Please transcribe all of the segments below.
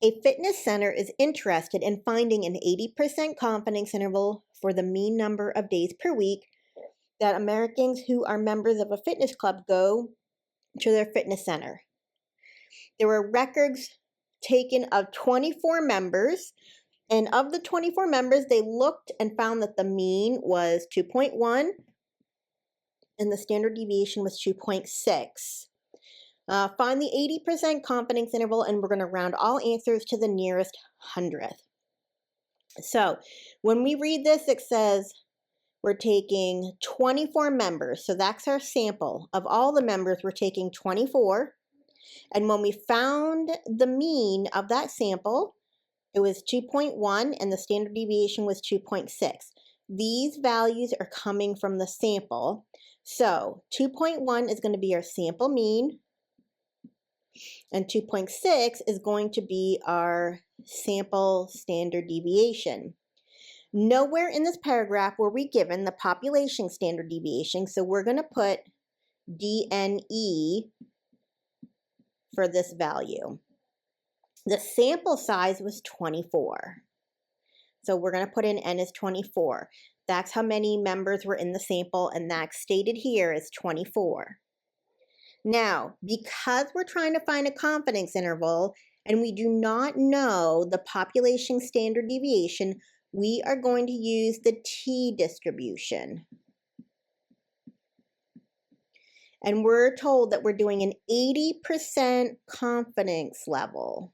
A fitness center is interested in finding an 80% confidence interval for the mean number of days per week that Americans who are members of a fitness club go to their fitness center. There were records taken of 24 members, and of the 24 members, they looked and found that the mean was 2.1 and the standard deviation was 2.6. Find the 80% confidence interval, and we're going to round all answers to the nearest hundredth. So when we read this, it says we're taking 24 members. So that's our sample. Of all the members, we're taking 24. And when we found the mean of that sample, it was 2.1 and the standard deviation was 2.6. These values are coming from the sample. So 2.1 is going to be our sample mean, and 2.6 is going to be our sample standard deviation. Nowhere in this paragraph were we given the population standard deviation, so we're going to put DNE for this value. The sample size was 24. So we're going to put in N as 24. That's how many members were in the sample, and that's stated here as 24. Now, because we're trying to find a confidence interval and we do not know the population standard deviation, we are going to use the t-distribution. And we're told that we're doing an 80% confidence level,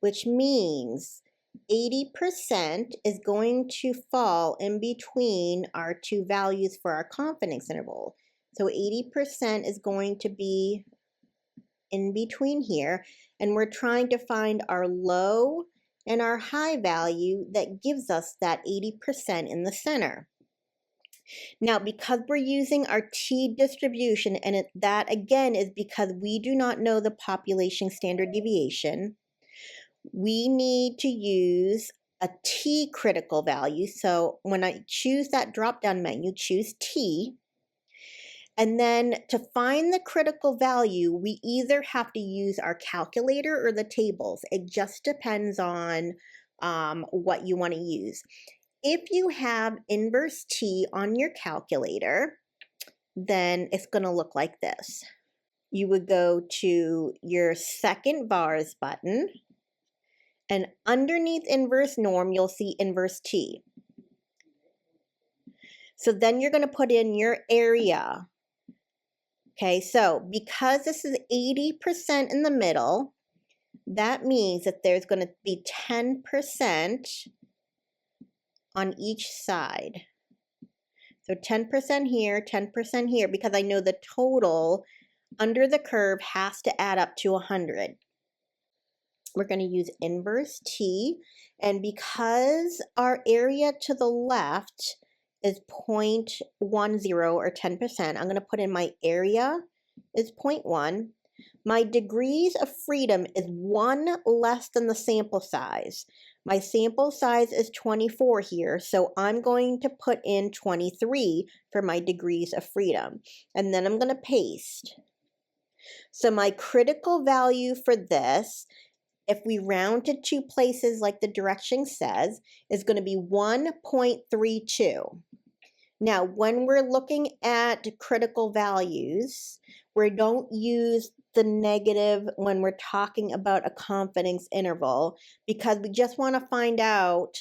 which means 80% is going to fall in between our two values for our confidence interval. So 80% is going to be in between here, and we're trying to find our low and our high value that gives us that 80% in the center. Now, because we're using our t-distribution, and that again is because we do not know the population standard deviation, we need to use a t critical value. So when I choose that drop-down menu, choose t. And then to find the critical value, we either have to use our calculator or the tables. It just depends on what you want to use. If you have inverse t on your calculator, then it's going to look like this. You would go to your second bars button, and underneath inverse norm, you'll see inverse t. So then you're going to put in your area. Okay, so because this is 80% in the middle, that means that there's going to be 10% on each side. So 10% here, 10% here, because I know the total under the curve has to add up to 100. We're going to use inverse t, and because our area to the left is 0.10 or 10%, I'm going to put in my area is 0.1. My degrees of freedom is 1 less than the sample size. My sample size is 24 here, so I'm going to put in 23 for my degrees of freedom. And then I'm going to paste. So my critical value for this, if we round to 2 places like the direction says, is going to be 1.32. Now, when we're looking at critical values, we don't use the negative when we're talking about a confidence interval, because we just want to find out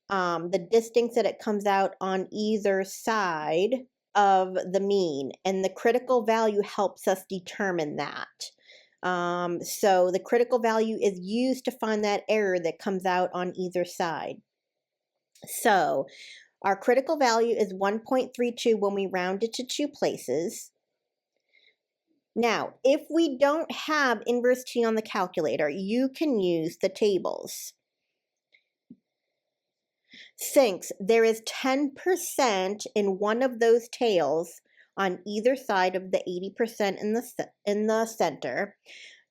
the distance that it comes out on either side of the mean, and the critical value helps us determine that. So the critical value is used to find that error that comes out on either side. So our critical value is 1.32 when we round it to 2 places. Now, if we don't have inverse t on the calculator, you can use the tables. Since there is 10% in one of those tails on either side of the 80% in the center,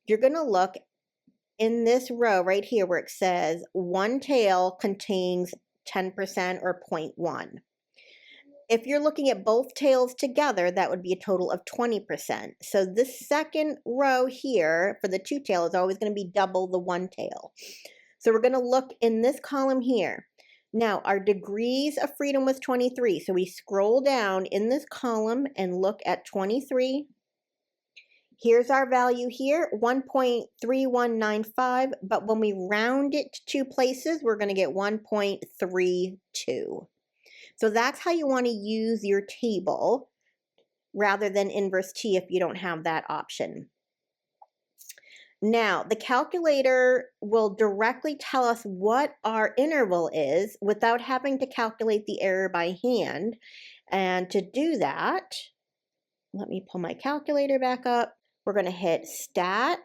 you're going to look in this row right here where it says one tail contains 10% or 0.1. If you're looking at both tails together, that would be a total of 20%. So this second row here for the two tail is always going to be double the one tail. So we're going to look in this column here. Now, our degrees of freedom was 23. So we scroll down in this column and look at 23. Here's our value here, 1.3195. But when we round it to two places, we're going to get 1.32. So that's how you want to use your table rather than inverse T if you don't have that option. Now, the calculator will directly tell us what our interval is without having to calculate the error by hand. And to do that, let me pull my calculator back up. We're going to hit Stat.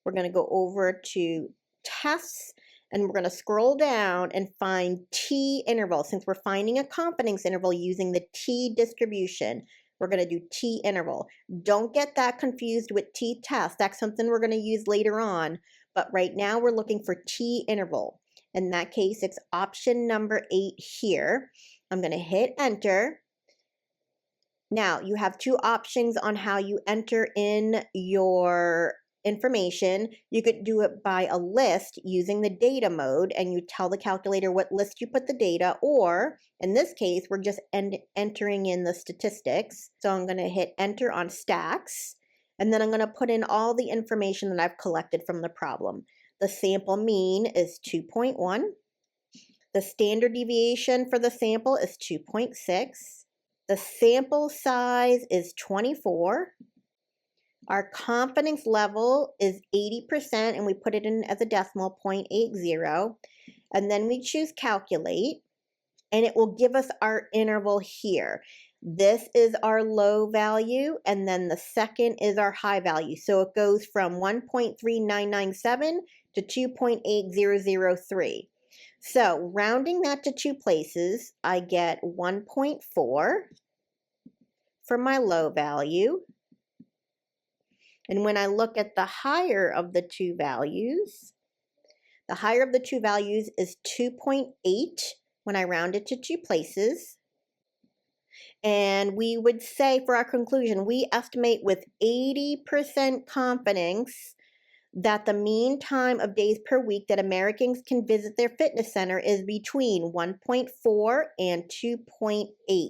We're going to go over to Tests. And we're going to scroll down and find T interval. Since we're finding a confidence interval using the T distribution, we're going to do T interval. Don't get that confused with T-test. That's something we're going to use later on. But right now we're looking for T interval. In that case, it's option number 8 here. I'm going to hit Enter. Now, you have two options on how you enter in your information. You could do it by a list using the data mode, and you tell the calculator what list you put the data, or in this case, we're just entering in the statistics. So I'm going to hit enter on stacks, and then I'm going to put in all the information that I've collected from the problem. The sample mean is 2.1. The standard deviation for the sample is 2.6. The sample size is 24. Our confidence level is 80%, and we put it in as a decimal, 0.80. And then we choose calculate, and it will give us our interval here. This is our low value, and then the second is our high value. So it goes from 1.3997 to 2.8003. So rounding that to two places, I get 1.4 for my low value. And when I look at the higher of the two values, the higher of the two values is 2.8 when I round it to two places. And we would say for our conclusion, we estimate with 80% confidence that the mean time of days per week that Americans can visit their fitness center is between 1.4 and 2.8.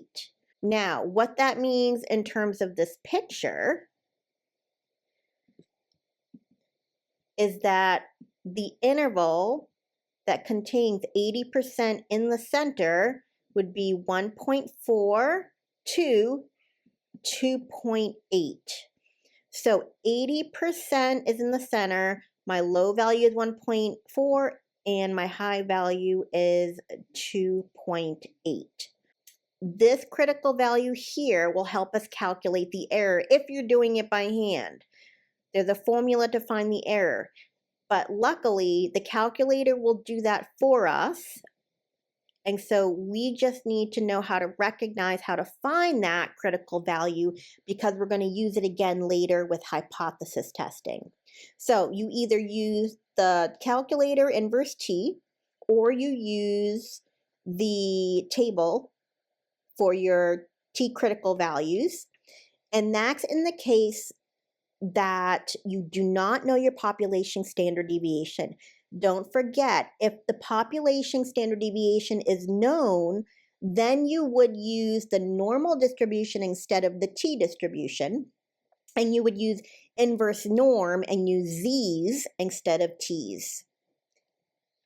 Now, what that means in terms of this picture is that the interval that contains 80% in the center would be 1.4 to 2.8. So 80% is in the center, my low value is 1.4, and my high value is 2.8. This critical value here will help us calculate the error if you're doing it by hand. There's a formula to find the error, but luckily the calculator will do that for us. And so we just need to know how to recognize how to find that critical value, because we're going to use it again later with hypothesis testing. So you either use the calculator inverse T, or you use the table for your T critical values. And that's in the case that you do not know your population standard deviation. Don't forget, if the population standard deviation is known, then you would use the normal distribution instead of the T distribution, and you would use inverse norm and use Z's instead of T's.